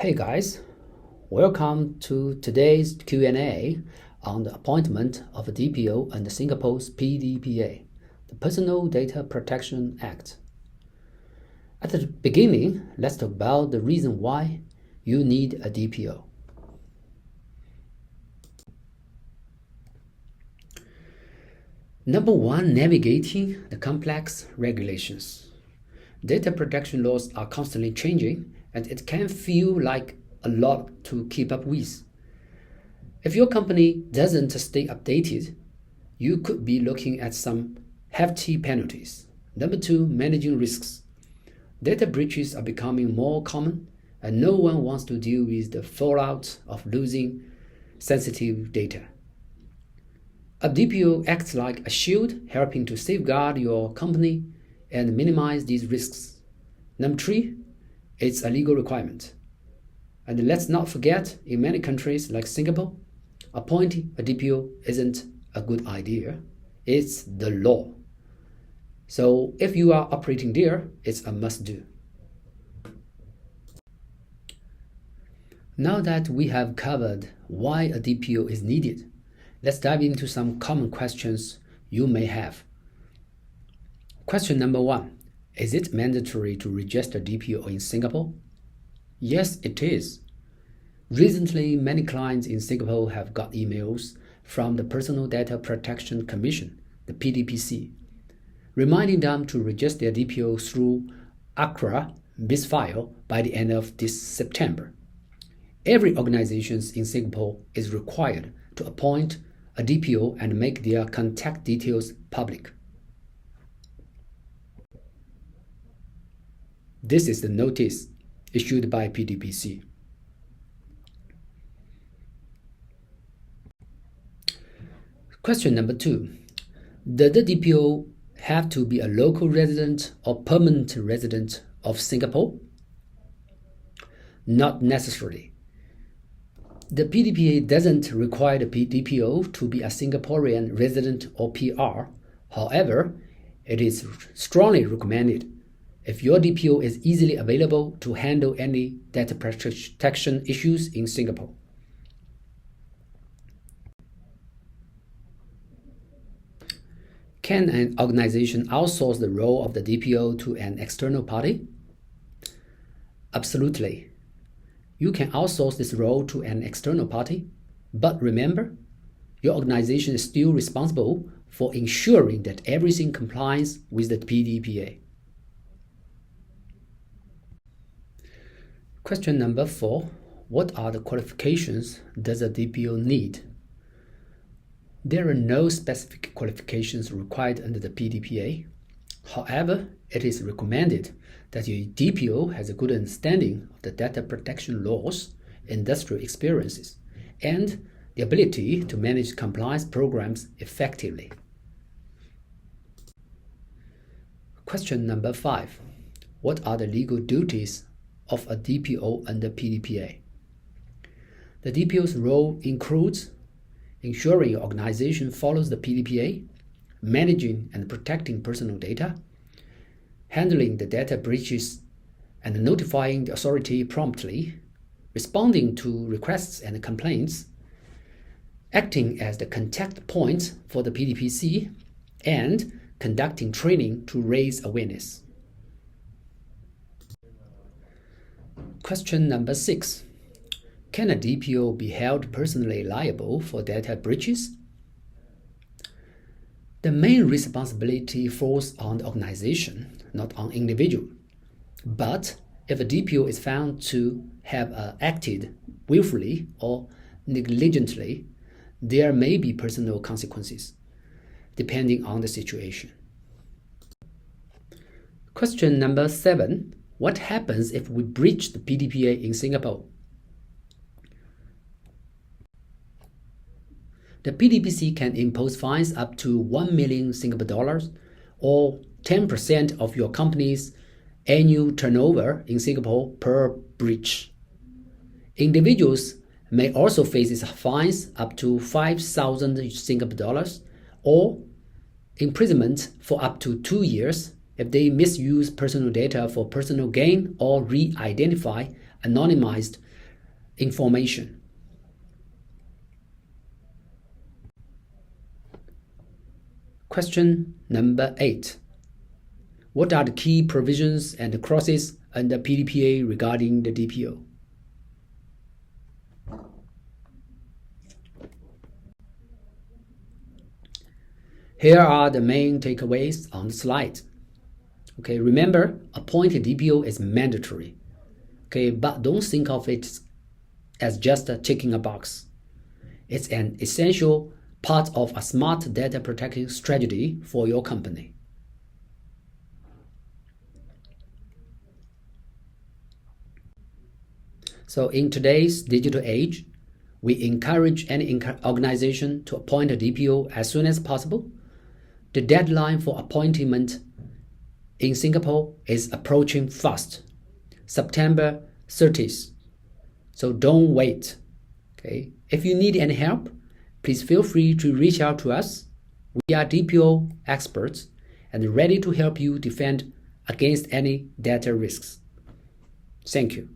Hey guys, welcome to today's Q&A on the appointment of a DPO under Singapore's PDPA, the Personal Data Protection Act. At the beginning, let's talk about the reason why you need a DPO. Number one, navigating the complex regulations. Data protection laws are constantly changing, and it can feel like a lot to keep up with. If your company doesn't stay updated, you could be looking at some hefty penalties. Number two, managing risks. Data breaches are becoming more common, and no one wants to deal with the fallout of losing sensitive data. A DPO acts like a shield, helping to safeguard your company and minimize these risks. Number three, it's a legal requirement. And let's not forget, in many countries like Singapore, appointing a DPO isn't a good idea. It's the law. So if you are operating there, it's a must-do. Now that we have covered why a DPO is needed, let's dive into some common questions you may have. Question number one. Is it mandatory to register DPO in Singapore? Yes, it is. Recently, many clients in Singapore have got emails from the Personal Data Protection Commission, the PDPC, reminding them to register their DPO through ACRA BizFile by the end of this September. Every organization in Singapore is required to appoint a DPO and make their contact details public. This is the notice issued by PDPC. Question number two. Does the DPO have to be a local resident or permanent resident of Singapore? Not necessarily. The PDPA doesn't require the DPO to be a Singaporean resident or PR. However, it is strongly recommended if your DPO is easily available to handle any data protection issues in Singapore. Can an organization outsource the role of the DPO to an external party? Absolutely. You can outsource this role to an external party, but remember, your organization is still responsible for ensuring that everything complies with the PDPA. Question number four. What are the qualifications does a DPO need? There are no specific qualifications required under the PDPA. However, it is recommended that your DPO has a good understanding of the data protection laws, industrial experiences, and the ability to manage compliance programs effectively. Question number five. What are the legal duties of a DPO under PDPA? The DPO's role includes ensuring your organization follows the PDPA, managing and protecting personal data, handling the data breaches and notifying the authority promptly, responding to requests and complaints, acting as the contact point for the PDPC, and conducting training to raise awareness. Question number six. Can a DPO be held personally liable for data breaches? The main responsibility falls on the organization, not on individual. But if a DPO is found to have acted willfully or negligently, there may be personal consequences, depending on the situation. Question number seven. What happens if we breach the PDPA in Singapore? The PDPC can impose fines up to 1 million Singapore dollars or 10% of your company's annual turnover in Singapore per breach. Individuals may also face fines up to 5,000 Singapore dollars or imprisonment for up to 2 years if they misuse personal data for personal gain or re-identify anonymized information. Question number 8. What are the key provisions and clauses under PDPA regarding the DPO? Here are the main takeaways on the slide. Okay, remember, appointed DPO is mandatory. Okay, but don't think of it as just checking a box. It's an essential part of a smart data protection strategy for your company. So in today's digital age, we encourage any organization to appoint a DPO as soon as possible. The deadline for appointment in Singapore is approaching fast, September 30th. So don't wait. Okay? If you need any help, please feel free to reach out to us. We are DPO experts and ready to help you defend against any data risks. Thank you.